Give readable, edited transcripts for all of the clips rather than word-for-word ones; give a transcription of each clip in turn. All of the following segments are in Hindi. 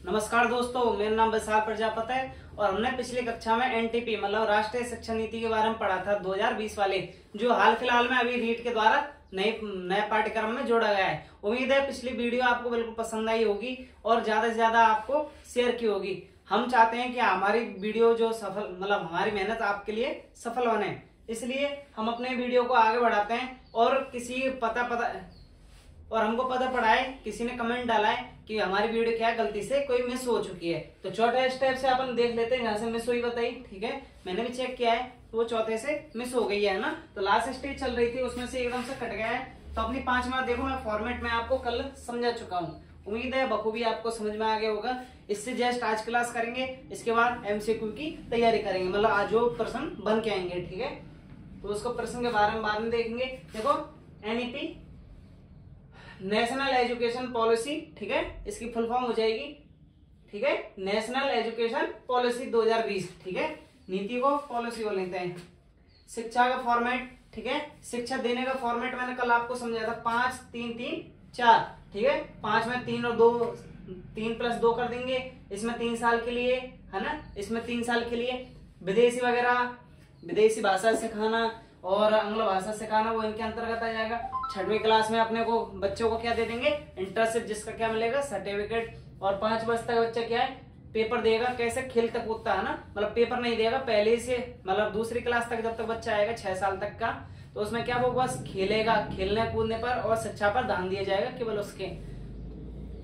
नमस्कार दोस्तों, मेरा नाम विशाल प्रजापति है और हमने पिछली कक्षा में एनटीपी मतलब राष्ट्रीय शिक्षा नीति के बारे में पढ़ा था 2020 वाले, जो हाल फिलहाल में अभी रीट के द्वारा नए पाठ्यक्रम में जोड़ा गया है। उम्मीद है पिछली वीडियो आपको बिल्कुल पसंद आई होगी और ज्यादा से ज्यादा आपको शेयर की होगी। हम चाहते हैं कि हमारी वीडियो जो सफल मतलब हमारी मेहनत आपके लिए सफल बने, इसलिए हम अपने वीडियो को आगे बढ़ाते हैं। और हमको पता पड़ा है, किसी ने कमेंट डाला है कि हमारी वीडियो क्या गलती से कोई मिस हो चुकी है, तो चौथे स्टेप से अपन देख लेते हैं जहां से मिस हुई बताई। ठीक है, मैंने भी चेक किया है तो वो चौथे से मिस हो गई है ना। तो लास्ट स्टेज चल रही थी उसमें से एकदम से कट गया है। तो अपनी 5 मार्क देखो मैं फॉर्मेट में आपको कल समझा चुका हूँ, उम्मीद है बखूबी आपको समझ में आ गया होगा। इससे जस्ट आज क्लास करेंगे, इसके बाद एमसीक्यू की तैयारी करेंगे, मतलब आज जो प्रश्न बन के आएंगे। ठीक है, तो उसको प्रश्न के बारे में बाद में देखेंगे। देखो एनईपी नेशनल एजुकेशन पॉलिसी, ठीक है, इसकी फुल फॉर्म हो जाएगी। ठीक है, नेशनल एजुकेशन पॉलिसी 2020। ठीक है, नीति को पॉलिसी को लेते हैं। शिक्षा का फॉर्मेट, ठीक है, शिक्षा देने का फॉर्मेट मैंने कल आपको समझाया था 5 3 3 4। ठीक है, 5 में 3 और 2 3 प्लस 2 कर देंगे। इसमें 3 साल के लिए है ना, इसमें 3 साल के लिए विदेशी वगैरह, विदेशी भाषा सिखाना और आंग्ल भाषा सिखाना वो इनके अंतर्गत आ जाएगा। 6वीं क्लास में अपने को बच्चों को क्या दे देंगे, इंटर्नशिप, जिसका क्या मिलेगा, सर्टिफिकेट। और 5 वर्ष तक बच्चा क्या है, पेपर देगा। कैसे, खेलता कूदता है ना, मतलब पेपर नहीं देगा पहले से, मतलब दूसरी क्लास तक जब तक बच्चा आएगा 6 साल तक का, तो उसमें क्या वो बस खेलेगा, खेलने कूदने पर और शिक्षा पर ध्यान दिया जाएगा केवल उसके।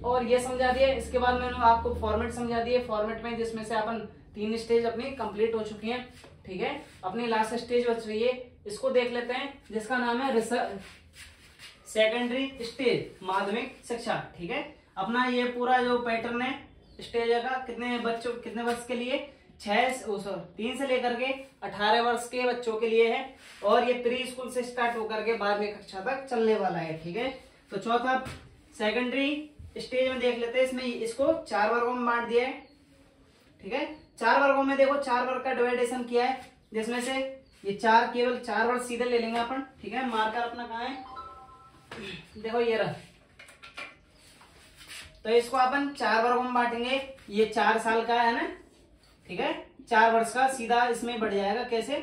और ये समझा दिया। इसके बाद मैंने आपको फॉर्मेट समझा दिए, फॉर्मेट में जिसमें से अपन 3 स्टेज अपनी कंप्लीट हो चुकी हैं। ठीक है, अपनी लास्ट स्टेज बच रही है, इसको देख लेते हैं, जिसका नाम है सेकेंडरी स्टेज, माध्यमिक शिक्षा। ठीक है, अपना ये पूरा जो पैटर्न है स्टेज का कितने वर्ष के लिए, 3 से लेकर के 18 वर्ष के बच्चों के लिए है। और ये प्री स्कूल से स्टार्ट होकर के 12वीं कक्षा तक चलने वाला है। ठीक है, तो चौथा सेकेंडरी स्टेज में देख लेते हैं। इसमें इसको 4 वर्गों में बांट दिया है। ठीक है, 4 वर्गों में देखो 4 वर्ग का डिवाइडेशन किया है, जिसमें से ये केवल 4 वर्ग सीधे ले लेंगे अपन। ठीक है, मार्कर अपना कहाँ है, देखो ये रहा। तो इसको अपन 4 वर्गों में बांटेंगे। ये 4 साल का है ना, ठीक है, 4 वर्ष का सीधा इसमें बढ़ जाएगा। कैसे,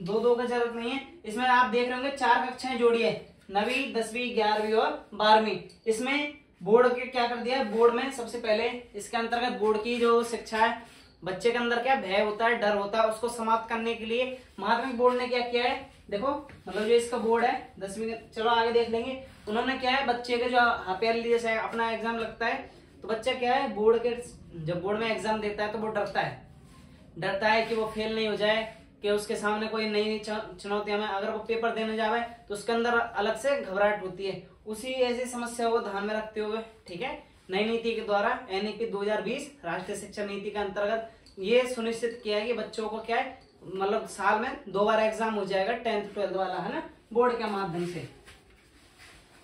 2 का जरूरत नहीं है। इसमें आप देख रहे होंगे 4 कक्षाएं जोड़ी है, 9वीं 10वीं 11वीं और 12वीं। इसमें बोर्ड के क्या कर दिया है, बोर्ड में सबसे पहले इसके अंतर्गत बोर्ड की जो शिक्षा है, बच्चे के अंदर क्या भय होता है, डर होता है, उसको समाप्त करने के लिए माध्यमिक बोर्ड ने क्या किया है, देखो मतलब जो इसका बोर्ड है 10वीं, चलो आगे देख लेंगे। उन्होंने क्या है, बच्चे के जो हाफ जैसे अपना एग्जाम लगता है, तो बच्चा क्या है, बोर्ड के जब बोर्ड में एग्जाम देता है तो वो डरता है कि वो फेल नहीं हो जाए, कि उसके सामने कोई नई चुनौतियां में अगर वो पेपर देने जावे तो उसके अंदर अलग से घबराहट होती है। उसी ऐसी समस्या को ध्यान में रखते हुए, ठीक है, नई नीति के द्वारा एनईपी 2020 राष्ट्रीय शिक्षा नीति के अंतर्गत ये सुनिश्चित किया है कि बच्चों को क्या है, मतलब साल में 2 बार एग्जाम हो जाएगा, 10th 12th वाला है ना, बोर्ड के माध्यम से।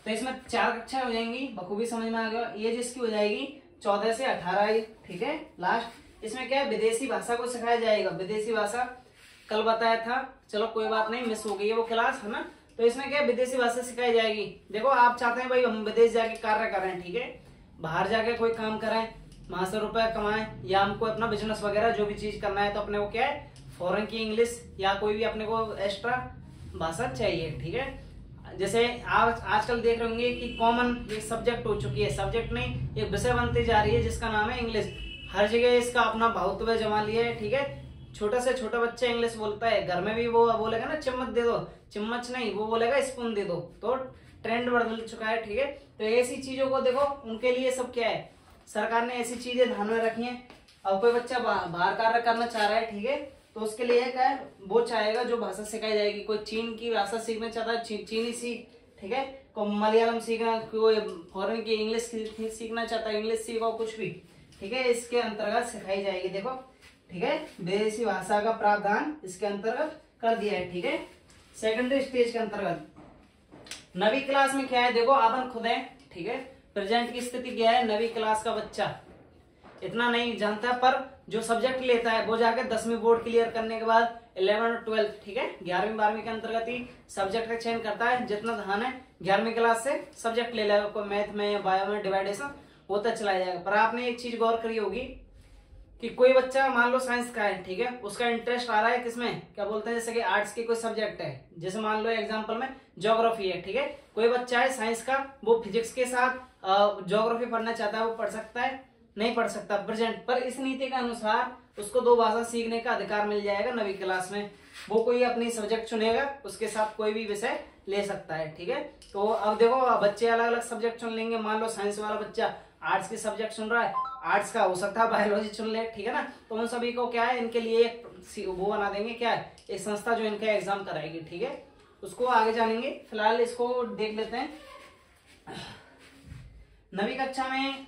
तो इसमें 4 कक्षाएं हो जाएंगी, बखूबी समझ में आ गया। ये जिसकी हो जाएगी 14 से 18। ठीक है, लास्ट इसमें क्या है, विदेशी भाषा को सिखाया जाएगा। विदेशी भाषा कल बताया था, चलो कोई बात नहीं, मिस हो गई है वो क्लास, है ना। तो इसमें क्या है, विदेशी भाषा सिखाई जाएगी। देखो आप चाहते हैं भाई हम विदेश जाके कार्य कर रहे हैं, ठीक है, बाहर जाके कोई काम कराएं, वहां से रुपए कमाएं, या हमको अपना बिजनेस वगैरह जो भी चीज करना है, तो अपने को क्या है, फॉरेन की इंग्लिश या कोई भी अपने को एक्स्ट्रा भाषा चाहिए। ठीक है, जैसे आजकल देख रहे होंगे कि कॉमन एक सब्जेक्ट हो चुकी है, सब्जेक्ट नहीं, एक विषय बनती जा रही है जिसका नाम है इंग्लिश। हर जगह इसका अपना भावत्व जमा लिया है। ठीक है, छोटा से छोटा बच्चा इंग्लिश बोलता है, घर में भी वो बोलेगा ना चम्मच दे दो, चम्मच नहीं, वो बोलेगा स्पून दे दो। तो ट्रेंड बदल चुका है। ठीक है, तो ऐसी चीजों को देखो, उनके लिए सब क्या है, सरकार ने ऐसी चीजें ध्यान में रखी है। अब कोई बच्चा बाहर कार्य करना चाह रहा है, ठीक है, तो उसके लिए क्या है, वो चाहेगा जो भाषा सिखाई जाएगी। कोई चीन की भाषा सीखना चाहता है, चीनी सीख, ठीक है, कोई मलयालम सीखना, कोई फॉरेन की इंग्लिश सीखना चाहता है, इंग्लिश सीखो, कुछ भी, ठीक है, इसके अंतर्गत सिखाई जाएगी। देखो, ठीक है, विदेशी भाषा का प्रावधान इसके अंतर्गत कर दिया है। ठीक है, सेकेंडरी स्टेज के अंतर्गत 9वीं क्लास में क्या है, देखो अपन खुद है, ठीक है, प्रेजेंट की स्थिति क्या है, 9वीं क्लास का बच्चा इतना नहीं जानता, पर जो सब्जेक्ट लेता है वो जाकर 10वीं बोर्ड क्लियर करने के बाद 11 और 12, ठीक है, 11वीं 12वीं के अंतर्गत ही सब्जेक्ट का चयन करता है। जितना ध्यान है 11वीं क्लास से सब्जेक्ट ले लेगा, कोई मैथ में, बायो में, डिवाइडेशन, होता चला जाएगा। पर आपने एक चीज गौर करी होगी कि कोई बच्चा मान लो साइंस का है, ठीक है, उसका इंटरेस्ट आ रहा है किसमें, क्या बोलते हैं, जैसे कि आर्ट्स के कोई सब्जेक्ट है, जैसे मान लो एग्जांपल में ज्योग्राफी है, ठीक है, कोई बच्चा है साइंस का, वो फिजिक्स के साथ ज्योग्राफी पढ़ना चाहता है, वो पढ़ सकता है, नहीं पढ़ सकता प्रेजेंट। पर इस नीति के अनुसार उसको 2 भाषा सीखने का अधिकार मिल जाएगा 9वीं क्लास में। वो कोई अपनी सब्जेक्ट चुनेगा, उसके साथ कोई भी विषय ले सकता है, ठीक है। तो अब देखो बच्चे अलग अलग सब्जेक्ट चुन लेंगे। मान लो साइंस वाला बच्चा आर्ट्स के सब्जेक्ट चुन रहा है, आर्ट्स का हो सकता है बायोलॉजी चुन ले, ठीक है ना। तो उन सभी को क्या है, इनके लिए एक वो बना देंगे, क्या है, एक संस्था जो इनका एग्जाम कराएगी, ठीक है। उसको आगे जानेंगे, फिलहाल इसको देख लेते हैं। 9वीं कक्षा में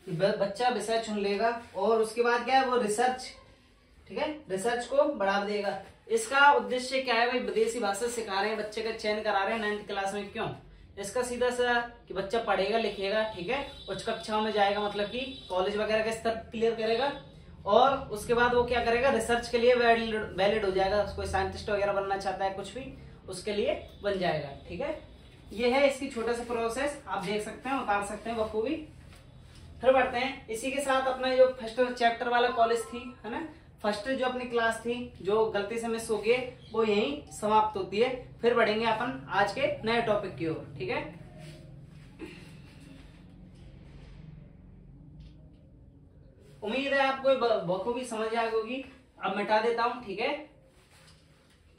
बच्चा विषय चुन लेगा और उसके बाद क्या है, वो रिसर्च, ठीक है, रिसर्च को बढ़ावा देगा। इसका उद्देश्य क्या है भाई, विदेशी भाषा सिखा रहे हैं, बच्चे का चयन करा रहे हैं 9th क्लास में, क्यों, इसका सीधा सा कि बच्चा पढ़ेगा लिखेगा, ठीक है, उच्च कक्षाओं में जाएगा, मतलब कि कॉलेज वगैरह का स्तर क्लियर करेगा और उसके बाद वो क्या करेगा, रिसर्च के लिए वैलिड हो जाएगा। कोई साइंटिस्ट वगैरह बनना चाहता है, कुछ भी उसके लिए बन जाएगा, ठीक है। ये है इसकी छोटा सा प्रोसेस, आप देख सकते हैं, उतार सकते हैं बखूबी। फिर बढ़ते हैं, इसी के साथ अपना जो फर्स्ट चैप्टर वाला कॉलेज थी, है ना, फर्स्ट जो अपनी क्लास थी जो गलती से मिस हो गई, वो यहीं समाप्त होती है। फिर बढ़ेंगे अपन आज के नए टॉपिक की ओर, ठीक है। उम्मीद है आपको बखूबी समझ आ गई। अब मिटा देता हूं, ठीक है,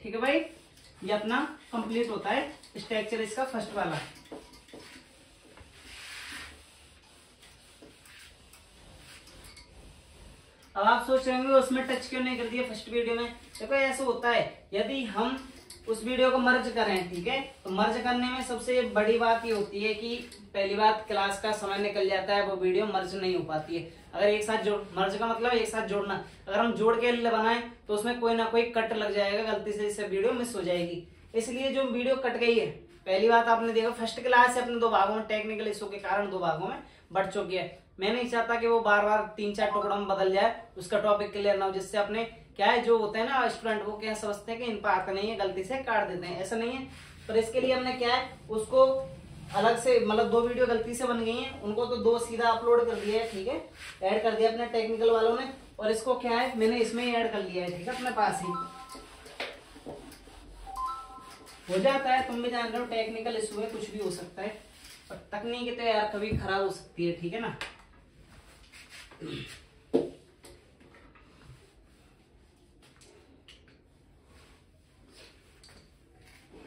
ठीक है भाई। ये अपना कंप्लीट होता है स्ट्रक्चर इसका फर्स्ट वाला। अब आप सोच रहे होंगे उसमें टच क्यों नहीं कर दिया फर्स्ट वीडियो में। देखो ऐसा होता है, यदि हम उस वीडियो को मर्ज करें, ठीक है, तो मर्ज करने में सबसे बड़ी बात ये होती है कि पहली बात क्लास का समय निकल जाता है, वो वीडियो मर्ज नहीं हो पाती है। अगर एक साथ जोड़, मर्ज का मतलब एक साथ जोड़ना, अगर हम जोड़ के बनाएं तो उसमें कोई ना कोई कट लग जाएगा, गलती से इससे वीडियो मिस हो जाएगी। इसलिए जो वीडियो कट गई है, पहली बात आपने देखा फर्स्ट क्लास से अपने 2 भागों में, टेक्निकल इशू के कारण 2 भागों में बढ़ चुकी है। मैं नहीं चाहता कि वो बार बार 3-4 टुकड़ों में बदल जाए, उसका टॉपिक क्लियर ना हो, जिससे अपने क्या है, जो होते हैं ना स्टूडेंट, वो क्या समझते हैं कि इन पर आता नहीं है, गलती से काट देते हैं, ऐसा नहीं है। पर इसके लिए हमने क्या है, उसको अलग से, मतलब 2 वीडियो गलती से बन गई हैं, उनको तो 2 सीधा अपलोड कर दिया है, ठीक है, ऐड कर दिया अपने टेक्निकल वालों ने, और इसको क्या है, मैंने इसमें ही ऐड कर लिया है, ठीक है, अपने पास ही हो जाता है। तुम भी जान रहे हो टेक्निकल इशू है, कुछ भी हो सकता है, पर तकनीक तो यार कभी खराब हो सकती है, ठीक है ना।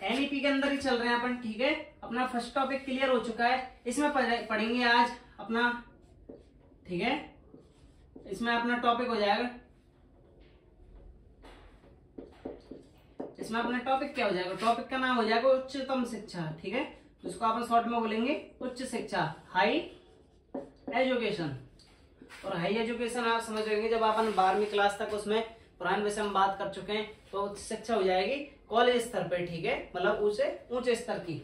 एनईपी के अंदर ही चल रहे हैं अपन, ठीक है। अपना फर्स्ट टॉपिक क्लियर हो चुका है। इसमें पढ़ेंगे आज अपना, ठीक है, इसमें अपना टॉपिक हो जाएगा, इसमें अपना टॉपिक क्या हो जाएगा, टॉपिक का नाम हो जाएगा उच्चतम शिक्षा, ठीक है, जिसको अपन शॉर्ट में बोलेंगे उच्च शिक्षा, हाई एजुकेशन। और हाई एजुकेशन आप समझ रहे होंगे, जब अपन 12वीं क्लास तक उसमें पुराने विषय में बात कर चुके हैं, तो उच्च शिक्षा हो जाएगी कॉलेज स्तर पे, ठीक है, मतलब ऊंचे स्तर की।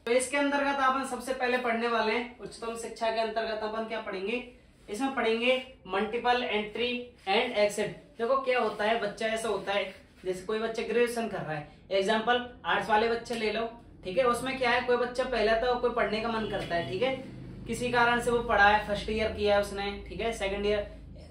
तो इसके अंतर्गत अपन सबसे पहले पढ़ने वाले हैं उच्चतम शिक्षा के अंतर्गत अपन क्या पढ़ेंगे, इसमें पढ़ेंगे मल्टीपल एंट्री एंड एक्सिट। देखो क्या होता है, बच्चा ऐसा होता है, जैसे कोई बच्चा ग्रेजुएशन कर रहा है, एग्जाम्पल आर्ट्स वाले बच्चे ले लो, ठीक है, उसमें क्या है, कोई बच्चा पहले तो कोई पढ़ने का मन करता है, ठीक है, किसी कारण से वो पढ़ा है, फर्स्ट ईयर किया है उसने, ठीक है, सेकंड ईयर,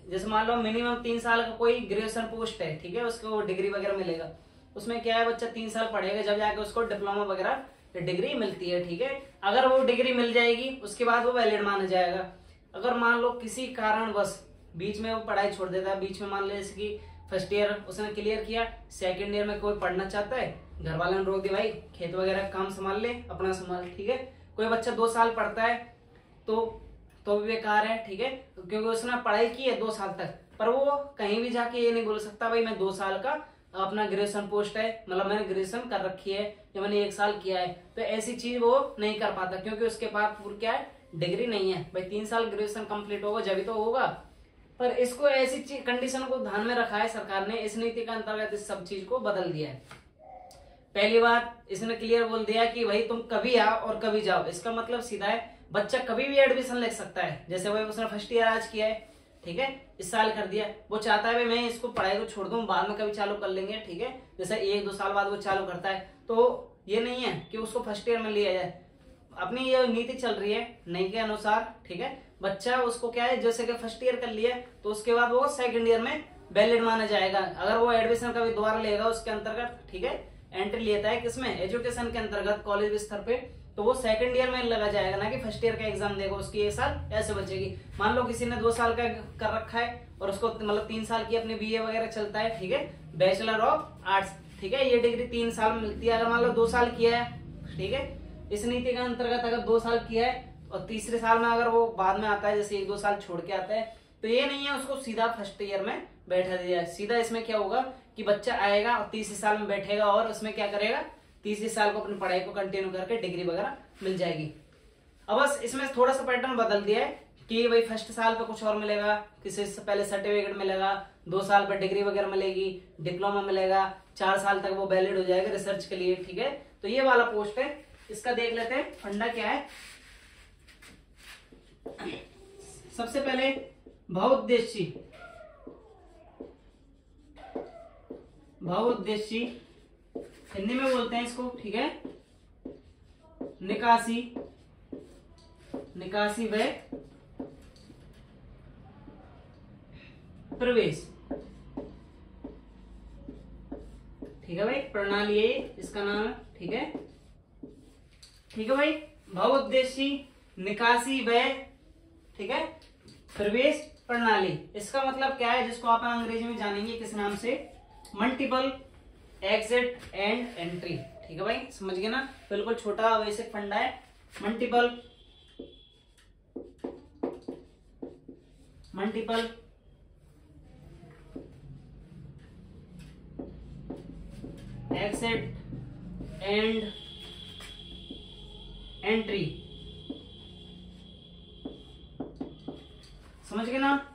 जैसे मान लो मिनिमम 3 साल का कोई ग्रेजुएशन पोस्ट है, ठीक है, उसको डिग्री वगैरह मिलेगा, उसमें क्या है, बच्चा 3 साल पढ़ेगा, जब जाके उसको डिप्लोमा वगैरह डिग्री मिलती है, ठीक है। अगर वो डिग्री मिल जाएगी उसके बाद वो वैलिड माना जाएगा। अगर मान लो किसी कारणवश बीच में वो पढ़ाई छोड़ देता है, बीच में मान लो जैसे कि फर्स्ट ईयर उसने क्लियर किया, सेकंड ईयर में कोई पढ़ना चाहता है, घर वालों ने रोक दिया, भाई खेत वगैरह काम संभाल ले, अपना संभाल, ठीक है, कोई बच्चा 2 साल पढ़ता है तो भी बेकार है, ठीक है, क्योंकि उसने पढ़ाई की है 2 साल तक, पर वो कहीं भी जाके ये नहीं बोल सकता भाई मैं 2 साल का अपना ग्रेजुएशन पोस्ट है, मतलब मैंने ग्रेजुएशन कर रखी है या मैंने 1 साल किया है, तो ऐसी चीज वो नहीं कर पाता, क्योंकि उसके पास पूरी क्या है, डिग्री नहीं है। भाई 3 साल ग्रेजुएशन कंप्लीट होगा जब तो होगा। पर इसको ऐसी कंडीशन को ध्यान में रखा है सरकार ने, इस नीति का अंतर्गत इस सब चीज को बदल दिया है। पहली बात इसने क्लियर बोल दिया कि भाई तुम कभी आओ और कभी जाओ, इसका मतलब सीधा है बच्चा कभी भी एडमिशन ले सकता है। जैसे भाई उसने फर्स्ट ईयर आज किया है, ठीक है, इस साल कर दिया, वो चाहता है भाई मैं इसको पढ़ाई को छोड़ दूं, बाद में कभी चालू कर लेंगे, ठीक है, जैसे 1-2 साल बाद वो चालू करता है, तो ये नहीं है कि उसको फर्स्ट ईयर में लिया जाए, अपनी ये नीति चल रही है नई के अनुसार, ठीक है। बच्चा उसको क्या है, जैसे कि फर्स्ट ईयर कर लिया तो उसके बाद वो सेकंड ईयर में वैलिड माना जाएगा। अगर वो एडमिशन का भी दोबारा लेगा उसके अंतर्गत, ठीक है, एंट्री लेता है किसमें, एजुकेशन के अंतर्गत कॉलेज स्तर पे, तो वो सेकंड ईयर में लगा जाएगा, ना कि फर्स्ट ईयर का एग्जाम देगा। उसकी एक साल ऐसे बचेगी। मान लो किसी ने 2 साल का कर रखा है और उसको मतलब 3 साल की अपनी बीए वगैरह चलता है, ठीक है, बैचलर ऑफ आर्ट्स, ठीक है, ये डिग्री 3 साल में मिलती है। अगर मान लो 2 साल किया है, ठीक है, इस नीति के अंतर्गत अगर 2 साल किया है और तीसरे साल में अगर वो बाद में आता है, जैसे 1-2 साल छोड़ के आता है, तो ये नहीं है उसको सीधा फर्स्ट ईयर में बैठा दिया है। सीधा इसमें क्या होगा कि बच्चा आएगा और तीसरे साल में बैठेगा और उसमें क्या करेगा, तीसरे साल को अपनी पढ़ाई को कंटिन्यू करके डिग्री वगैरह मिल जाएगी। अब बस इसमें थोड़ा सा पैटर्न बदल दिया है कि भाई फर्स्ट साल पे कुछ और मिलेगा, किसी से पहले सर्टिफिकेट मिलेगा, 2 साल पर डिग्री वगैरह मिलेगी, डिप्लोमा मिलेगा, 4 साल तक वो वैलिड हो जाएगा रिसर्च के लिए, ठीक है। तो ये वाला पोस्ट है, इसका देख लेते हैं फंडा क्या है। सबसे पहले बहुउद्देशीय हिंदी में बोलते हैं इसको, ठीक है, निकासी व प्रवेश, ठीक है भाई, प्रणाली है इसका नाम है, ठीक है, ठीक है भाई। बहुउद्देशीय निकासी व, ठीक है, प्रवेश प्रणाली, इसका मतलब क्या है, जिसको आप अंग्रेजी में जानेंगे किस नाम से, मल्टीपल एग्जिट एंड एंट्री, ठीक है भाई, समझ गए ना। बिल्कुल छोटा बेसिक फंडा है। मल्टीपल एग्जिट एंड एंट्री, समझ गए ना,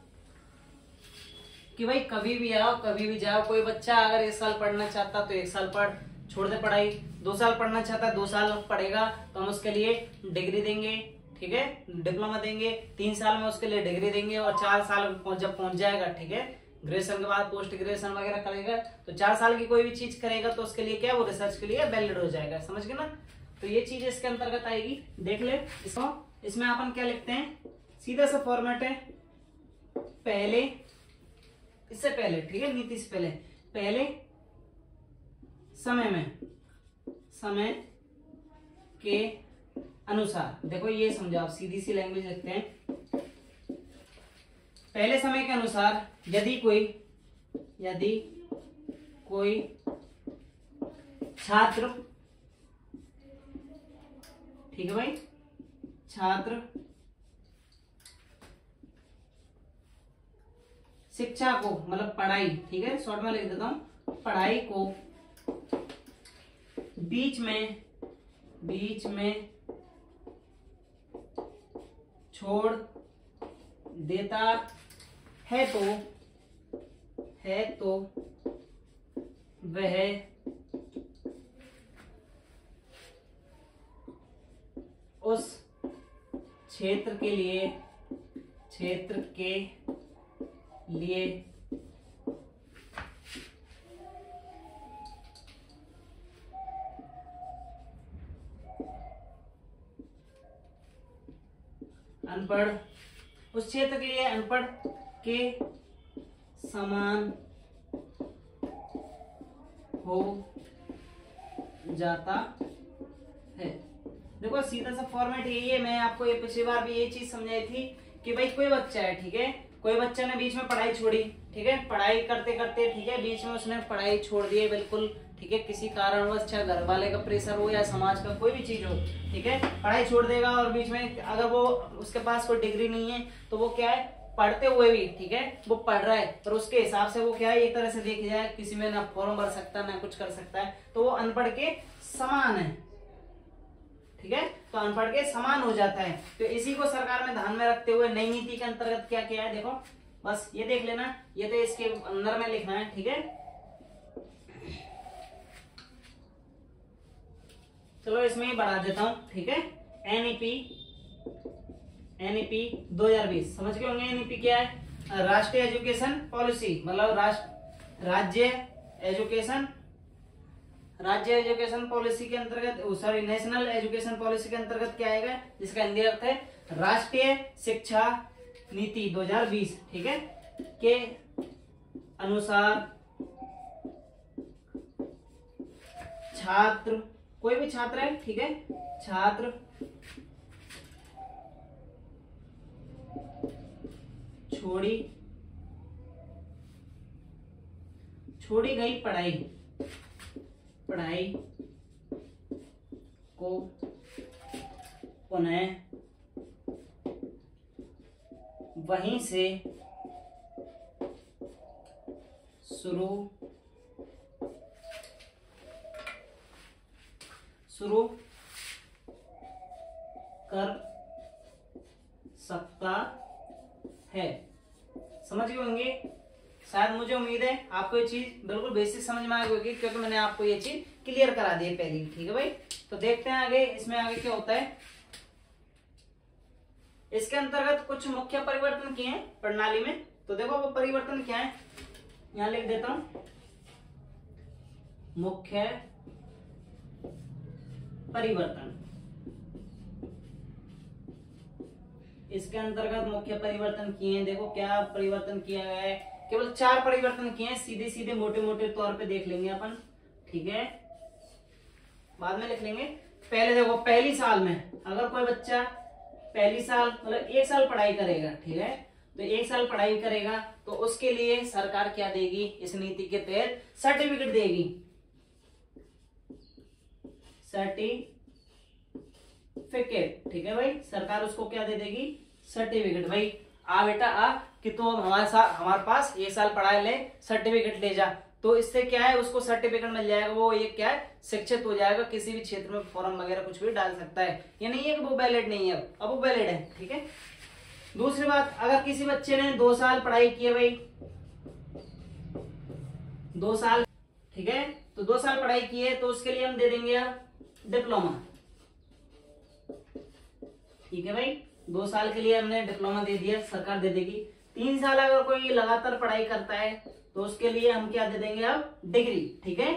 कि भाई कभी भी आओ कभी भी जाओ। कोई बच्चा अगर 1 साल पढ़ना चाहता तो 1 साल पढ़, छोड़ दे पढ़ाई, 2 साल पढ़ना चाहता है 2 साल पढ़ेगा तो हम उसके लिए डिग्री देंगे, ठीक है, डिप्लोमा देंगे, 3 साल में उसके लिए डिग्री देंगे और 4 साल जब पहुंच जाएगा, ठीक है, ग्रेजुएशन के बाद पोस्ट ग्रेजुएशन वगैरह करेगा तो 4 साल की कोई भी चीज करेगा तो उसके लिए क्या, वो रिसर्च के लिए वैलिड हो जाएगा, समझ गए ना। तो ये चीज इसके अंतर्गत आएगी, देख ले इसको। इसमें अपन क्या लिखते हैं, सीधा सा फॉर्मेट है, पहले, इससे पहले, ठीक है, नीति से पहले समय के अनुसार, देखो ये समझो आप, सीधी सी लैंग्वेज लिखते हैं, पहले समय के अनुसार यदि कोई छात्र, ठीक है भाई, छात्र शिक्षा को, मतलब पढ़ाई, ठीक है, शॉर्ट में लिख देता हूं, पढ़ाई को बीच में छोड़ देता है तो वह उस क्षेत्र के लिए अनपढ़, उस क्षेत्र के लिए अनपढ़ के समान हो जाता है। देखो सीधा सा फॉर्मेट यही है। मैं आपको ये पिछली बार भी ये चीज समझाई थी कि भाई कोई बच्चा है, ठीक है, कोई बच्चा ने बीच में पढ़ाई छोड़ी, ठीक है, पढ़ाई करते करते, ठीक है, बीच में उसने पढ़ाई छोड़ दी है बिल्कुल, ठीक है, किसी कारणवश, चाहे घर वाले का प्रेशर हो या समाज का कोई भी चीज हो, ठीक है, पढ़ाई छोड़ देगा और बीच में अगर वो उसके पास कोई डिग्री नहीं है तो वो क्या है, पढ़ते हुए भी, ठीक है, वो पढ़ रहा है पर उसके हिसाब से वो क्या है, एक तरह से देखा जाए किसी में ना फॉर्म भर सकता ना कुछ कर सकता है, तो वो अनपढ़ के समान है, ठीक है, तो अनपढ़ के समान हो जाता है। तो इसी को सरकार में ध्यान में रखते हुए नई नीति के अंतर्गत क्या किया है, देखो बस ये देख लेना, ये तो इसके अंदर में लिखना है, ठीक है। चलो इसमें ही बढ़ा देता हूं, ठीक है। एनईपी 2020 समझ गए होंगे। एनईपी क्या है, राष्ट्रीय एजुकेशन पॉलिसी, मतलब राज्य एजुकेशन राज्य एजुकेशन पॉलिसी के अंतर्गत, सॉरी नेशनल एजुकेशन पॉलिसी के अंतर्गत क्या आएगा, जिसका हिंदी अर्थ है राष्ट्रीय शिक्षा नीति 2020, ठीक है, के अनुसार छात्र, कोई भी छात्र है, ठीक है, छात्र छोड़ी गई पढ़ाई को पुनः वहीं से शुरू कर सकता है। समझ गए होंगे शायद, मुझे उम्मीद है आपको ये चीज बिल्कुल बेसिक समझ में आ गई होगी, क्योंकि मैंने आपको ये चीज क्लियर करा दी है पहले, ठीक है भाई। तो देखते हैं आगे, इसमें आगे क्या होता है। इसके अंतर्गत कुछ मुख्य परिवर्तन किए हैं प्रणाली में, तो देखो वो परिवर्तन क्या है, यहां लिख देता हूं, मुख्य परिवर्तन। इसके अंतर्गत मुख्य परिवर्तन किए हैं, देखो क्या परिवर्तन किया गया है, केवल 4 परिवर्तन किए हैं, सीधे सीधे मोटे मोटे तौर पे देख लेंगे अपन, ठीक है, बाद में लिख लेंगे। पहले देखो, पहली साल में अगर कोई बच्चा पहली साल मतलब 1 साल पढ़ाई करेगा, ठीक है, तो 1 साल पढ़ाई करेगा तो उसके लिए सरकार क्या देगी, इस नीति के तहत सर्टिफिकेट देगी, सर्टिफिकेट, ठीक है भाई, सरकार उसको क्या दे देगी, सर्टिफिकेट। भाई आ बेटा आ कि तू हमारे पास 1 साल पढ़ाई ले, सर्टिफिकेट ले जा, तो इससे क्या है, उसको सर्टिफिकेट मिल जाएगा, वो ये क्या है, शिक्षित हो जाएगा, किसी भी क्षेत्र में फॉर्म वगैरह कुछ भी डाल सकता है। ये नहीं है कि वो वैलिड नहीं है, अब वो वैलिड है, ठीक है। दूसरी बात, अगर किसी बच्चे ने 2 साल पढ़ाई की है भाई, 2 साल, ठीक है, तो 2 साल पढ़ाई की है, तो उसके लिए हम दे देंगे यार डिप्लोमा, ठीक है भाई, 2 साल के लिए हमने डिप्लोमा दे दिया, सरकार दे देगी। 3 साल अगर कोई लगातार पढ़ाई करता है तो उसके लिए हम क्या दे देंगे, अब डिग्री, ठीक है।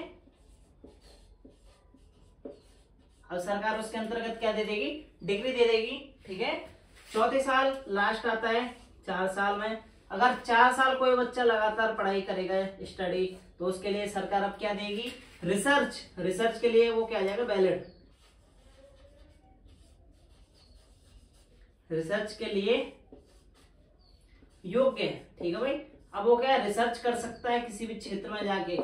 अब सरकार उसके अंतर्गत क्या दे देगी, डिग्री दे देगी, ठीक है। चौथे साल लास्ट आता है 4 साल में, अगर 4 साल कोई बच्चा लगातार पढ़ाई करेगा स्टडी, तो उसके लिए सरकार अब क्या देगी, रिसर्च के लिए वो क्या आ जाएगा, बैलेट, रिसर्च के लिए योग्य है, ठीक है भाई। अब वो क्या है, रिसर्च कर सकता है किसी भी क्षेत्र में जाके,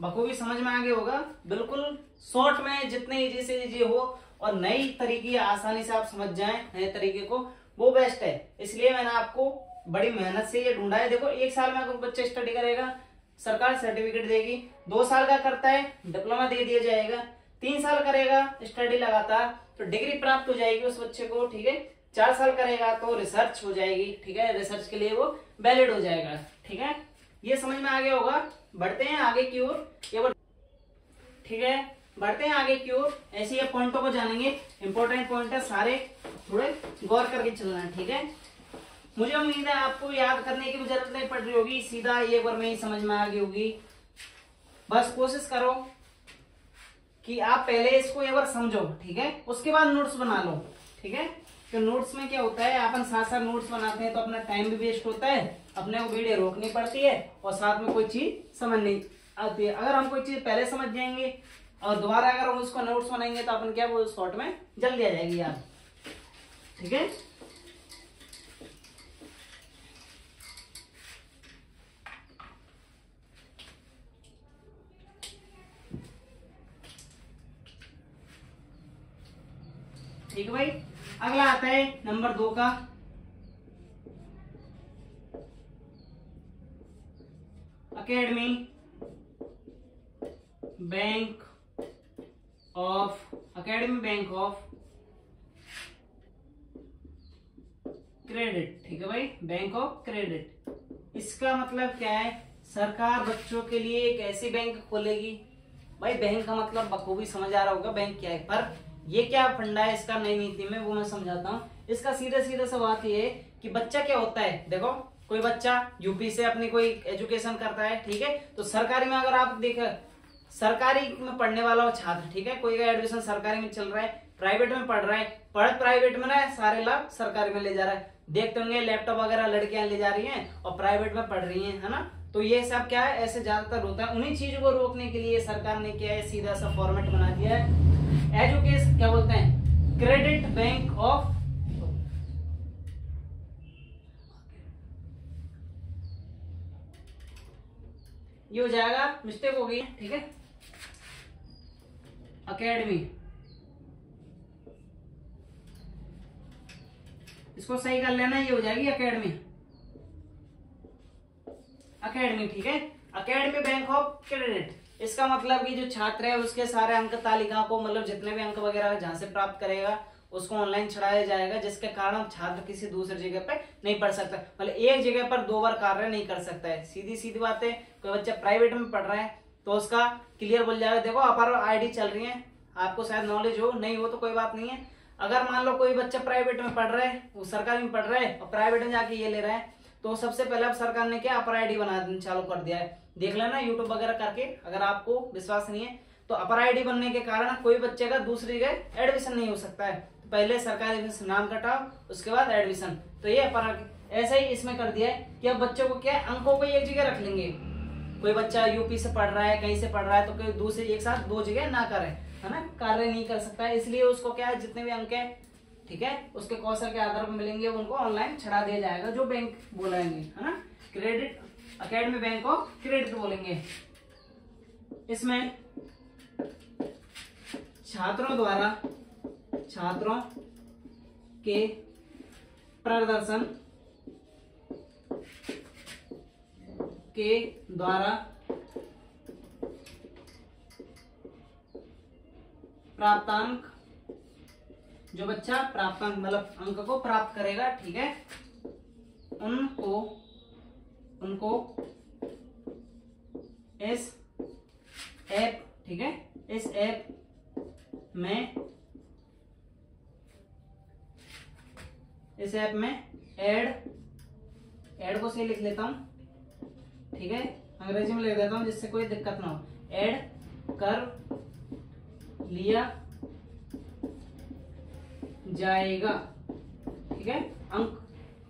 बखूबी समझ में आ गया होगा, बिल्कुल शॉर्ट में जितने इजी से इजी हो और नई तरीके आसानी से आप समझ जाएं नए तरीके को, वो बेस्ट है। इसलिए मैंने आपको बड़ी मेहनत से ये ढूंढा है। देखो 1 साल में अगर बच्चा स्टडी करेगा सरकार सर्टिफिकेट देगी, 2 साल का करता है डिप्लोमा दे दिया जाएगा, 3 साल करेगा स्टडी लगातार तो डिग्री प्राप्त हो जाएगी उस बच्चे को, ठीक है। 4 साल करेगा तो रिसर्च हो जाएगी, ठीक है, रिसर्च के लिए वो वैलिड हो जाएगा, ठीक है। ये समझ में आ गया होगा। बढ़ते हैं आगे की ओर, ठीक है, बढ़ते हैं आगे की ओर। ऐसे ये पॉइंटों को जानेंगे, इंपॉर्टेंट पॉइंट है सारे, थोड़े गौर करके चलना है, ठीक है। मुझे उम्मीद है आपको याद करने की भी जरूरत नहीं पड़ रही होगी, सीधा एक बार में ही समझ में आ गई होगी। बस कोशिश करो कि आप पहले इसको एक बार समझो, ठीक है, उसके बाद नोट्स बना लो, ठीक है। तो नोट्स में क्या होता है, अपन साथ साथ नोट्स बनाते हैं तो अपना टाइम भी वेस्ट होता है, अपने को वीडियो रोकनी पड़ती है और साथ में कोई चीज समझ नहीं आती है। अगर हम कोई चीज पहले समझ जाएंगे और दोबारा अगर हम उसको नोट्स बनाएंगे तो अपन क्या वो शॉर्ट में जल्दी आ जाएगी याद, ठीक है। ठीक है भाई, अगला आता है नंबर 2 का, एकेडमी बैंक ऑफ क्रेडिट, ठीक है भाई, बैंक ऑफ क्रेडिट। इसका मतलब क्या है, सरकार बच्चों के लिए एक ऐसी बैंक खोलेगी। भाई बैंक का मतलब बखूबी समझ आ रहा होगा बैंक क्या है, पर ये क्या फंडा है इसका नई नीति में वो मैं समझाता हूँ। इसका सीधे सीधे सा बात ये है कि बच्चा क्या होता है, देखो कोई बच्चा यूपी से अपनी कोई एजुकेशन करता है, ठीक है, तो सरकारी में अगर आप देखें सरकारी में पढ़ने वाला छात्र, ठीक है, कोई का एडमिशन सरकारी में चल रहा है, प्राइवेट में पढ़ रहा है, प्राइवेट में ना सारे लाभ सरकारी में ले जा रहा है। देखते होंगे लैपटॉप वगैरह लड़कियां ले जा रही हैं और प्राइवेट में पढ़ रही हैं, है ना। तो ये सब क्या है, ऐसे ज्यादातर होता है। उन्हीं चीजों को रोकने के लिए सरकार ने क्या है, सीधा सा फॉर्मेट बना दिया है, एजुकेशन क्या बोलते हैं, क्रेडिट बैंक ऑफ, ये हो जाएगा, मिस्टेक हो गई, ठीक है, अकेडमी, इसको सही कर लेना, ये हो जाएगी अकेडमी, अकेडमी, ठीक है, अकेडमी बैंक ऑफ क्रेडिट। इसका मतलब कि जो छात्र है उसके सारे अंक तालिका को, मतलब जितने भी अंक वगैरह जहां से प्राप्त करेगा उसको ऑनलाइन छड़ाया जाएगा, जिसके कारण छात्र किसी दूसरी जगह पे नहीं पढ़ सकता, मतलब एक जगह पर 2 बार कार्य नहीं कर सकता है। सीधी सीधी बात है, कोई बच्चा प्राइवेट में पढ़ रहा है तो उसका क्लियर बोल जाएगा, देखो अपर आईडी चल रही है, आपको शायद नॉलेज हो, नहीं हो तो कोई बात नहीं है। अगर मान लो कोई बच्चा प्राइवेट में पढ़ रहा है, वो सरकारी में पढ़ रहा है और प्राइवेट में जाके ये ले रहा है, तो सबसे पहले अब सरकार ने क्या अपर आईडी बना चालू कर दिया है, देख लेना यूट्यूब वगैरह करके, अगर आपको विश्वास नहीं है तो अपर आईडी बनने के कारण कोई बच्चे का दूसरी जगह एडमिशन नहीं हो सकता है। पहले सरकारी नाम कटाओ, उसके बाद एडमिशन, तो ये अपर, ऐसा ही इसमें कर दिया है कि अब बच्चों को क्या है, अंकों को एक जगह रख लेंगे। कोई बच्चा यूपी से पढ़ रहा है, कहीं से पढ़ रहा है, तो कोई दूसरी एक साथ 2 जगह ना करे, है ना, कार्य नहीं कर सकता है। इसलिए उसको क्या है, जितने भी अंक है, ठीक है, उसके कौशल के आधार पर मिलेंगे, उनको ऑनलाइन छड़ा दिया जाएगा, जो बैंक बोलेंगे, है ना, credit, academy bank of credit बोलेंगे। इसमें छात्रों द्वारा, छात्रों के प्रदर्शन के द्वारा प्राप्तांक, जो बच्चा प्राप्तांक मतलब अंक को प्राप्त करेगा, ठीक है, उनको इस ऐप, ठीक है, इस ऐप में ऐड को सही लिख लेता हूं, ठीक है, अंग्रेजी में लिख देता हूं जिससे कोई दिक्कत ना हो, ऐड कर लिया जाएगा, ठीक है। अंक,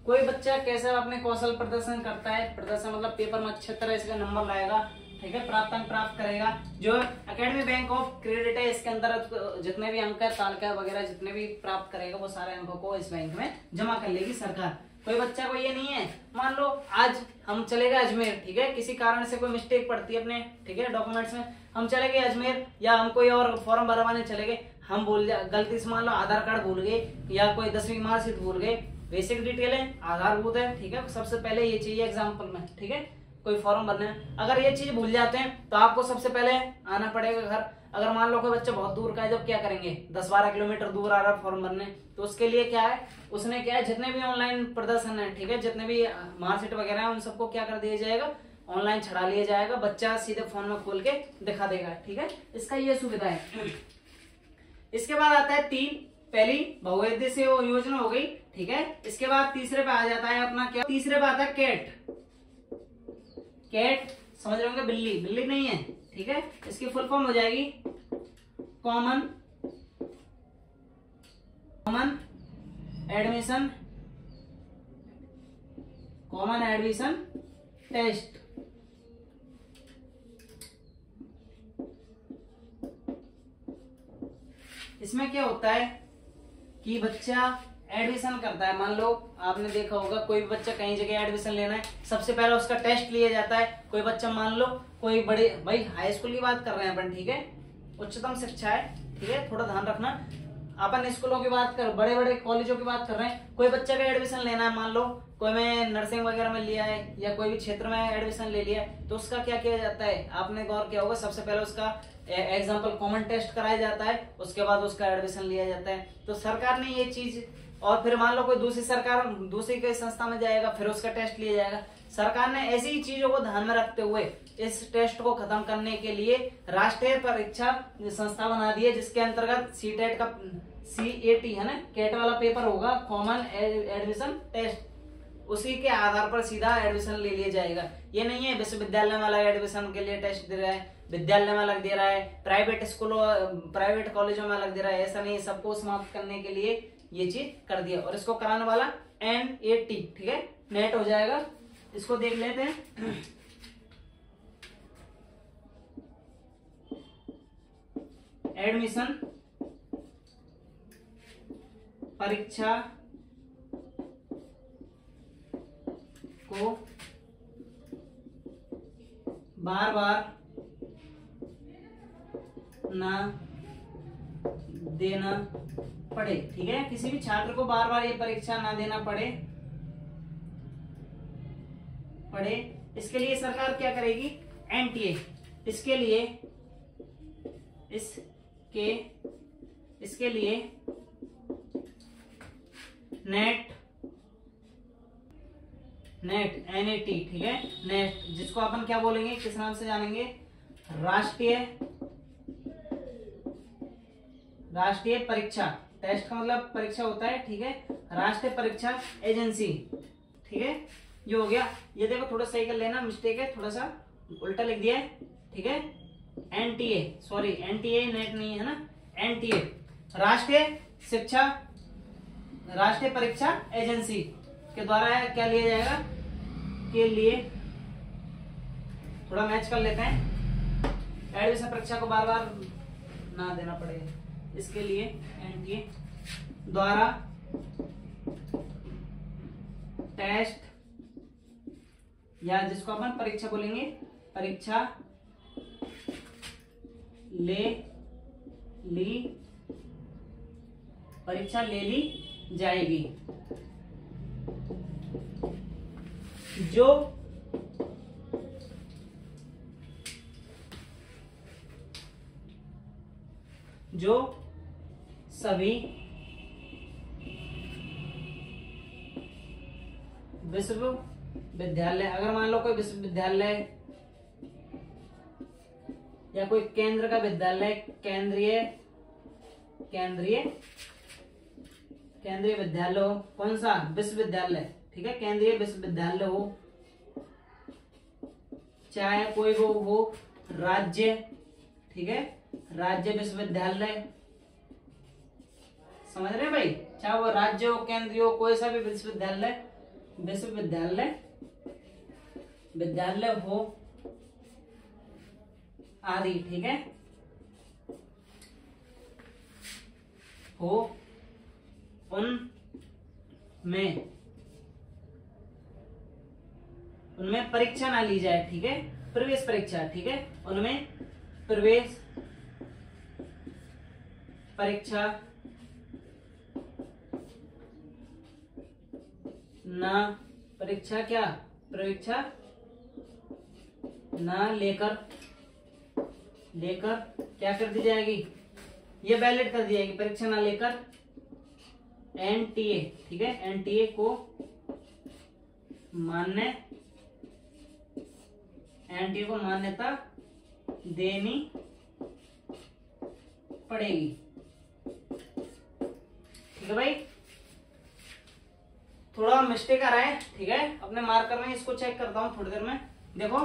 कोई बच्चा कैसा अपने कौशल प्रदर्शन करता है, प्रदर्शन मतलब पेपर में अच्छे तरह इसका नंबर लाएगा, ठीक है, प्राप्तांक प्राप्त करेगा, जो एकेडमी बैंक ऑफ क्रेडिट है इसके अंदर जितने भी अंक है, तालिका वगैरह जितने भी प्राप्त करेगा वो सारे अंकों को इस बैंक में जमा कर लेगी सरकार। कोई बच्चा को ये नहीं है, मान लो आज हम चले गए अजमेर, ठीक है, किसी कारण से कोई मिस्टेक पड़ती है अपने, ठीक है, डॉक्यूमेंट्स में, हम चले गए अजमेर, या हम कोई और फॉर्म भरवाने चले गए, हम गलती से मान लो आधार कार्ड भूल गए या कोई 10वीं मार्कशीट भूल गए, बेसिक डिटेल है, आधारभूत है, ठीक है, सबसे पहले ये चाहिए एग्जाम्पल में, ठीक है, कोई फॉर्म भरना है, अगर ये चीज भूल जाते हैं तो आपको सबसे पहले आना पड़ेगा घर। अगर मान लो कोई बच्चा बहुत दूर का है, जब क्या करेंगे, 10-12 किलोमीटर दूर आ रहा है फॉर्म भरने, तो उसके लिए क्या है, उसने क्या है, जितने भी ऑनलाइन प्रदर्शन है, ठीक है, जितने भी मार्कशीट वगैरह है, उन सबको क्या कर दिया जाएगा, ऑनलाइन छड़ा लिया जाएगा, बच्चा सीधे फोन में खोल के दिखा देगा, ठीक है, इसका ये सुविधा है। इसके बाद आता है 3, पहली बहुउद्देशीय योजना हो गई, ठीक है। इसके बाद तीसरे पे आ जाता है अपना क्या, तीसरे पे आता है कैट, कैट समझ रहे होंगे, बिल्ली, बिल्ली नहीं है, ठीक है, इसकी फुल फॉर्म हो जाएगी कॉमन एडमिशन टेस्ट। इसमें क्या होता है कि बच्चा एडमिशन करता है, मान लो आपने देखा होगा कोई भी बच्चा कहीं जगह एडमिशन लेना है, सबसे पहले उसका टेस्ट लिया जाता है। कोई बच्चा मान लो कोई बड़े, भाई हाई स्कूल की बात कर रहे हैं अपन, ठीक है, उच्चतम शिक्षा है, ठीक है, थोड़ा ध्यान रखना, अपन स्कूलों की बात कर, बड़े बड़े कॉलेजों की बात कर रहे हैं। कोई बच्चे का एडमिशन लेना है, मान लो कोई में नर्सिंग वगैरह में लिया है या कोई भी क्षेत्र में एडमिशन ले लिया है, तो उसका क्या किया जाता है, आपने गौर किया होगा, सबसे पहले उसका एग्जाम्पल कॉमन टेस्ट कराया जाता है, उसके बाद उसका एडमिशन लिया जाता है। तो सरकार ने ये चीज, और फिर मान लो कोई दूसरी सरकार दूसरी कोई संस्था में जाएगा, फिर उसका टेस्ट लिया जाएगा। सरकार ने ऐसी ही चीजों को ध्यान में रखते हुए इस टेस्ट को खत्म करने के लिए राष्ट्रीय परीक्षा संस्था बना दी है, जिसके अंतर्गत सीटेट का CAT है ना, कैट वाला पेपर होगा, कॉमन एडमिशन टेस्ट, उसी के आधार पर सीधा एडमिशन ले लिया जाएगा। ये नहीं है विश्वविद्यालय वाला एडमिशन के लिए टेस्ट दे रहा है, विद्यालय में अलग दे रहा है, प्राइवेट स्कूलों प्राइवेट कॉलेजों में अलग दे रहा है, ऐसा नहीं, सबको समाप्त करने के लिए ये चीज कर दिया। और इसको कराने वाला NAT, ठीक है, नेट हो जाएगा। इसको देख लेते हैं। एडमिशन परीक्षा को बार बार ना देना पड़े, ठीक है, किसी भी छात्र को बार बार ये परीक्षा ना देना पड़े। इसके लिए सरकार क्या करेगी? NTA, इसके लिए नेट NAT, ठीक है, नेट, जिसको अपन क्या बोलेंगे, किस नाम से जानेंगे? राष्ट्रीय परीक्षा, टेस्ट का मतलब परीक्षा होता है, ठीक है, राष्ट्रीय परीक्षा एजेंसी, ठीक है, ये हो गया। ये देखो थोड़ा सही कर लेना, मिस्टेक है, थोड़ा सा उल्टा लिख दिया है, ठीक है। NTA, सॉरी, NTA नेट नहीं है ना, NTA राष्ट्रीय परीक्षा एजेंसी के द्वारा क्या लिया जाएगा, के लिए थोड़ा मैच कर लेते हैं। एडमिशन परीक्षा को बार बार ना देना पड़ेगा, इसके लिए NTA द्वारा टेस्ट, या जिसको अपन परीक्षा बोलेंगे, परीक्षा ले ली जाएगी। जो सभी विश्वविद्यालय, अगर मान लो कोई विश्वविद्यालय या कोई केंद्र का विद्यालय, केंद्रीय विद्यालय हो, कौन सा? विश्वविद्यालय, ठीक है, केंद्रीय विश्वविद्यालय हो, चाहे कोई वो हो राज्य, ठीक है, राज्य विश्वविद्यालय, समझ रहे हैं भाई, चाहे वो राज्य हो, केंद्रीय हो, कोई सा भी विद्यालय हो आदि, ठीक है, हो, उनमें परीक्षा ना ली जाए, ठीक है, प्रवेश परीक्षा, ठीक है, उनमें प्रवेश परीक्षा ना परीक्षा ना लेकर क्या कर दी जाएगी, ये वैलिड कर दी जाएगी, परीक्षा ना लेकर NTA, ठीक है, NTA को मान्यता देनी पड़ेगी, ठीक है भाई। थोड़ा मिस्टेक आ रहा है, ठीक है, अपने मार्कर में इसको चेक करता हूँ थोड़ी देर में। देखो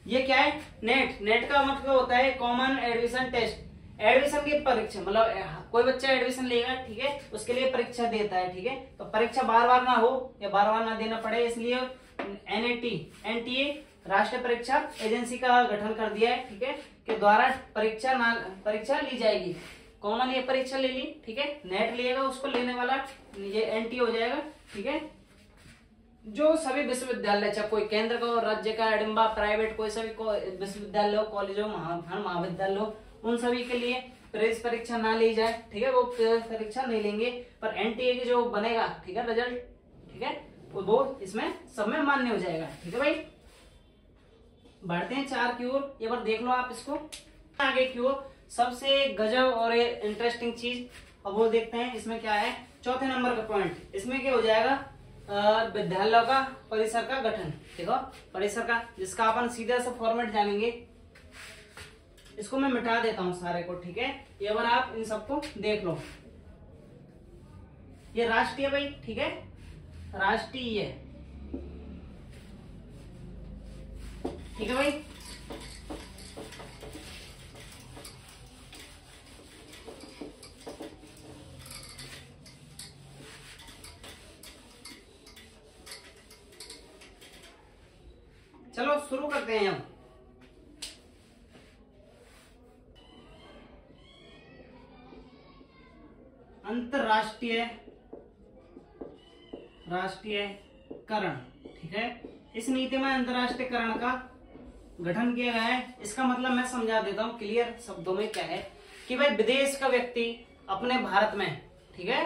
ये क्या है, नेट का मतलब होता है कॉमन एडमिशन टेस्ट, एडमिशन की परीक्षा, मतलब कोई बच्चा एडमिशन लेगा, ठीक है, उसके लिए परीक्षा देता है, ठीक है, तो परीक्षा बार बार ना हो या बार बार ना देना पड़े, इसलिए NTA राष्ट्रीय परीक्षा एजेंसी का गठन कर दिया है, ठीक है, के द्वारा परीक्षा ली जाएगी। कॉमन ये परीक्षा ले ली, ठीक है, नेट लिएगा, उसको लेने वाला ये NTA हो जाएगा, ठीक है। जो सभी विश्वविद्यालय, चाहे कोई केंद्र का, राज्य का, एडिम्बा, प्राइवेट, कोई सा भी विश्वविद्यालय हो, कॉलेज हो, महाविद्यालय हो, उन सभी के लिए प्रवेश परीक्षा ना ली जाए, ठीक है, वो परीक्षा नहीं लेंगे, पर NTA की जो बनेगा, ठीक है, रिजल्ट, ठीक है, वो इसमें सब में मान्य हो जाएगा, ठीक है भाई। बढ़ते हैं 4 की ओर, एक बार देख लो आप इसको, आगे की ओर सबसे गजब और इंटरेस्टिंग चीज, अब वो देखते हैं इसमें क्या है। चौथे नंबर का पॉइंट, इसमें क्या हो जाएगा, विद्यालय का परिसर का गठन, देखो परिसर का, जिसका अपन सीधा सा फॉर्मेट जानेंगे। इसको मैं मिटा देता हूं सारे को, ठीक है, ये बार आप इन सबको देख लो। ये राष्ट्रीय भाई, ठीक है, राष्ट्रीय, ठीक है भाई। चलो शुरू करते हैं हम। अंतरराष्ट्रीय राष्ट्रीयकरण, ठीक है। इस नीति में अंतरराष्ट्रीयकरण का गठन किया गया है। इसका मतलब मैं समझा देता हूँ क्लियर शब्दों में क्या है कि भाई विदेश का व्यक्ति अपने भारत में, ठीक है,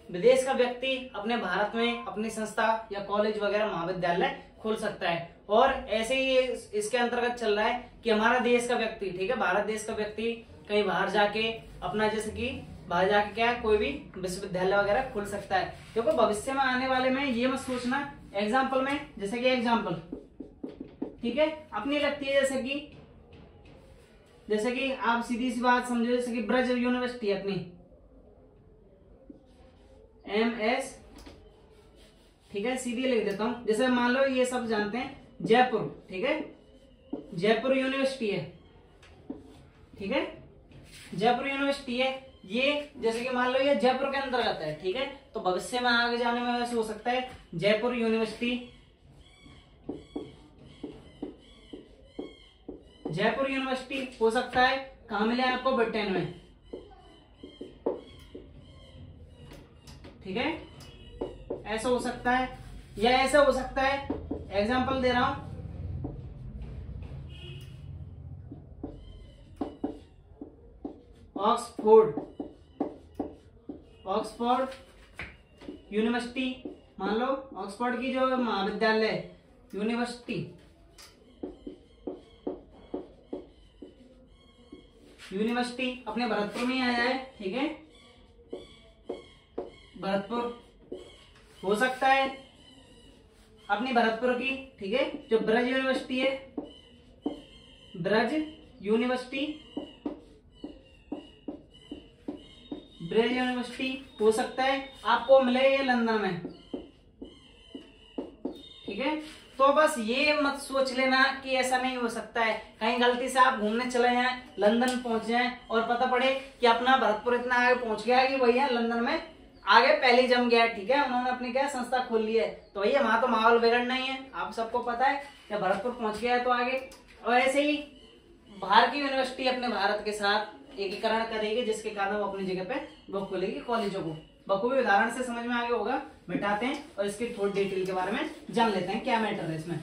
विदेश का व्यक्ति अपने भारत में अपनी संस्था या कॉलेज वगैरह महाविद्यालय खोल सकता है। और ऐसे ही इसके अंतर्गत चल रहा है कि हमारा देश का व्यक्ति, ठीक है, भारत देश का व्यक्ति कहीं बाहर जाके अपना, जैसे कि बाहर जाके क्या है, कोई भी विश्वविद्यालय वगैरह खोल सकता है। देखो भविष्य में आने वाले में ये मत सोचना, एग्जाम्पल में, जैसे कि एग्जाम्पल, ठीक है, अपनी लगती है, जैसे कि आप सीधी सी बात समझो, जैसे कि ब्रज यूनिवर्सिटी अपनी MS, ठीक है, सीधी लिख देता हूं। जैसे मान लो ये सब जानते हैं जयपुर, ठीक है, जयपुर यूनिवर्सिटी है, ठीक है, जयपुर यूनिवर्सिटी है ये, जैसे कि मान लो ये जयपुर के अंतर्गत है, ठीक है। तो भविष्य में आगे जाने में वैसे हो सकता है जयपुर यूनिवर्सिटी, जयपुर यूनिवर्सिटी हो सकता है। कहां मिले आपको? ब्रिटेन में, ठीक है, ऐसा हो सकता है या ऐसा हो सकता है। एग्जांपल दे रहा हूं, ऑक्सफोर्ड यूनिवर्सिटी, मान लो ऑक्सफोर्ड की जो महाविद्यालय यूनिवर्सिटी अपने भरतपुर में आया है, ठीक है, भरतपुर हो सकता है अपनी भरतपुर की, ठीक है, जो ब्रज यूनिवर्सिटी है, ब्रज यूनिवर्सिटी हो सकता है आपको मिले ये लंदन में, ठीक है। तो बस ये मत सोच लेना कि ऐसा नहीं हो सकता है, कहीं गलती से आप घूमने चले जाएं, लंदन पहुंच जाएं और पता पड़े कि अपना भरतपुर इतना आगे पहुंच गया कि भैया लंदन में आगे पहले जम गया है, ठीक है, उन्होंने अपनी क्या संस्था खोल ली है। तो भैया वहां तो माहौल बिगड़ना ही है, आप सबको पता है, या भरतपुर पहुंच गया है तो आगे। और ऐसे ही बाहर की यूनिवर्सिटी अपने भारत के साथ एकीकरण करेगी, जिसके कारण वो अपनी जगह पे वो खोलेगी कॉलेजों को। बखूबी उदाहरण से समझ में आगे होगा, बिठाते हैं और इसकी थोड़ी डिटेल के बारे में जान लेते हैं क्या मैटर है इसमें।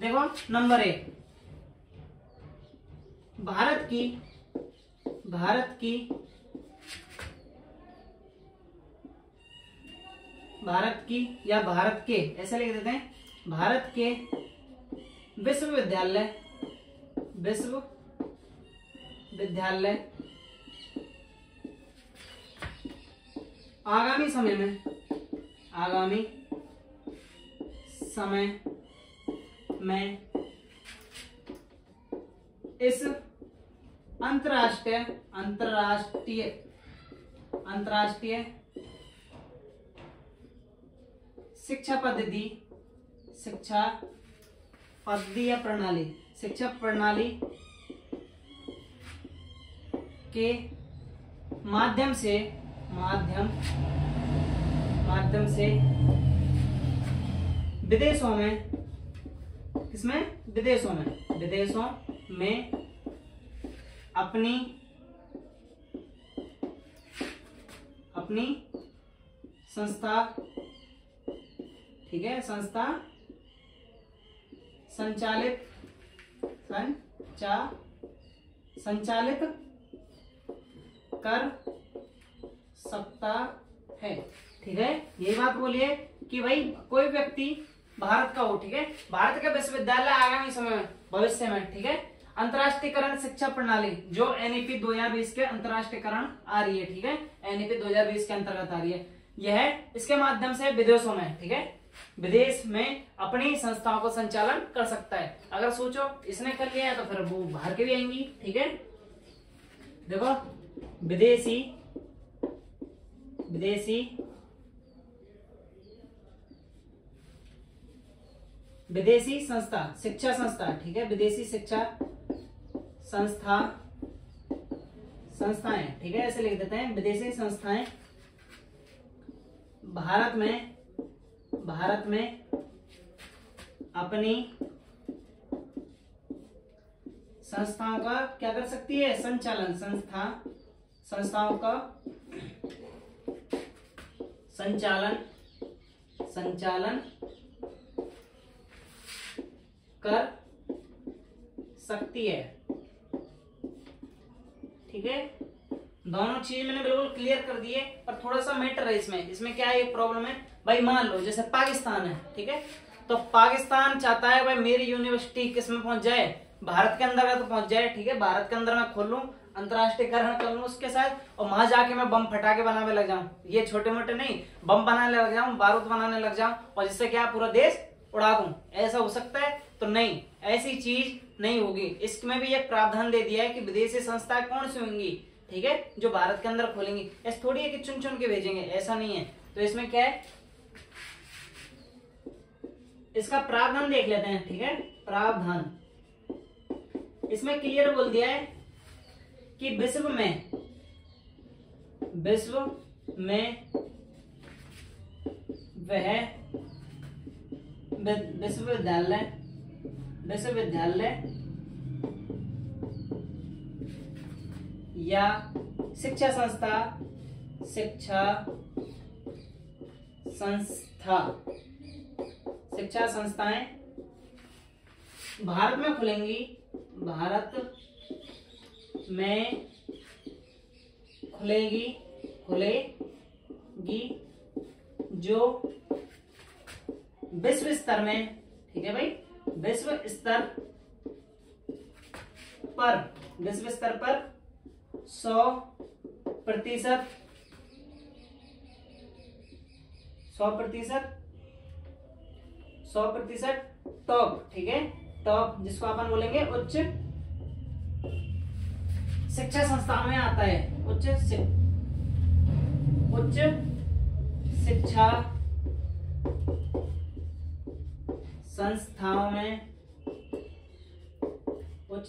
देखो नंबर 1, भारत की या भारत के, ऐसे लिख देते हैं, भारत के विश्वविद्यालय आगामी समय में इस अंतरराष्ट्रीय शिक्षा प्रणाली के माध्यम से विदेशों में अपनी संस्था, ठीक है, संस्था संचालित कर सकता है, ठीक है। यही बात बोलिए कि भाई कोई व्यक्ति भारत का हो, ठीक है, भारत का विश्वविद्यालय आगामी समय में, भविष्य में, ठीक है, अंतरराष्ट्रीयकरण शिक्षा प्रणाली जो NEP 2020 के अंतरराष्ट्रीयकरण आ रही है, ठीक है, NEP 2020 के अंतर्गत आ रही है, यह इसके माध्यम से विदेशों में, ठीक है, विदेश में अपनी संस्थाओं को संचालन कर सकता है। अगर सोचो इसने कर लिया तो फिर वो बाहर के भी आएंगी, ठीक है। देखो विदेशी संस्था, शिक्षा संस्था, ठीक है, विदेशी शिक्षा संस्थाएं, ठीक है, ऐसे लिख देते हैं, विदेशी संस्थाएं भारत में भारत में अपनी संस्थाओं का क्या कर सकती है, संचालन, संस्थाओं का संचालन कर सकती है। ठीक है, दोनों चीज मैंने बिल्कुल क्लियर कर दी है, पर थोड़ा सा मैटर है इसमें क्या है, एक प्रॉब्लम है भाई। मान लो जैसे पाकिस्तान है, ठीक है, तो पाकिस्तान चाहता है भाई मेरी यूनिवर्सिटी किस में पहुंच जाए, भारत के अंदर तो पहुंच जाए। ठीक है, भारत के अंदर मैं खोल लूं, अंतरराष्ट्रीयकरण कर लूं उसके साथ, और वहां जाके मैं बम फटाके बनाने लग जाऊं, ये छोटे मोटे नहीं, बम बनाने लग जाऊं, बारूद बनाने लग जाऊं, और जिससे क्या पूरा देश उड़ा दूं, ऐसा हो सकता है? तो नहीं, ऐसी चीज नहीं होगी। इसमें भी एक प्रावधान दे दिया है कि विदेशी संस्थाएं कौन सी होंगी, ठीक है, जो भारत के अंदर खोलेंगी। ऐसा थोड़ी है कि चुन चुन के भेजेंगे, ऐसा नहीं है। तो इसमें क्या है, इसका प्रावधान देख लेते हैं। ठीक है, प्रावधान इसमें क्लियर बोल दिया है कि विश्व में वह विश्वविद्यालय या शिक्षा संस्थाएं भारत में खुलेंगी, जो विश्व स्तर में, ठीक है भाई, विश्व स्तर पर 100% टॉप, ठीक है, टॉप जिसको अपन बोलेंगे उच्च शिक्षा संस्थाओं में आता है, उच्च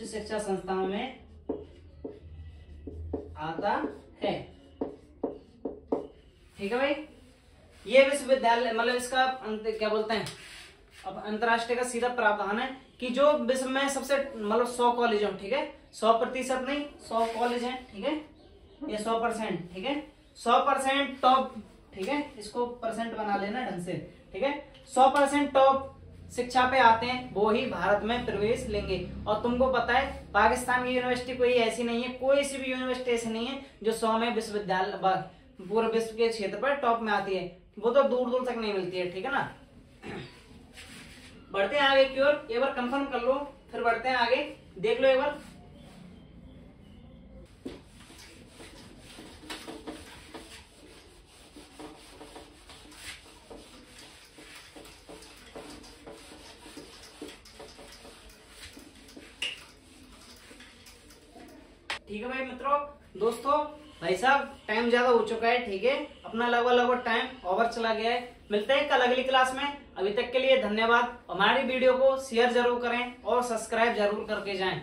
शिक्षा संस्थाओं में आता है। ठीक है भाई, ये विश्वविद्यालय मतलब इसका क्या बोलते हैं, अब अंतरराष्ट्रीय का सीधा प्रावधान है कि जो विश्व में सबसे मतलब 100 कॉलेज हो, ठीक है, 100% नहीं, 100 कॉलेज हैं, ठीक है, ये 100%, ठीक है, 100% टॉप, ठीक है, इसको परसेंट बना लेना ढंग से, ठीक है, 100% टॉप शिक्षा पे आते हैं वो ही भारत में प्रवेश लेंगे। और तुमको पता है पाकिस्तान की यूनिवर्सिटी कोई ऐसी नहीं है, कोई सी भी यूनिवर्सिटी ऐसी नहीं है जो 100 में विश्वविद्यालय पूरे विश्व के क्षेत्र पर टॉप में आती है, वो तो दूर दूर तक नहीं मिलती है। ठीक है ना, बढ़ते हैं आगे की ओर, एक बार कंफर्म कर लो फिर बढ़ते हैं आगे, देख लो एक बार। ठीक है भाई मित्रों, दोस्तों, भाई साहब टाइम ज्यादा हो चुका है, ठीक है, अपना लगभग टाइम ओवर चला गया है। मिलते हैं कल अगली क्लास में, अभी तक के लिए धन्यवाद। हमारी वीडियो को शेयर जरूर करें और सब्सक्राइब जरूर करके जाएं।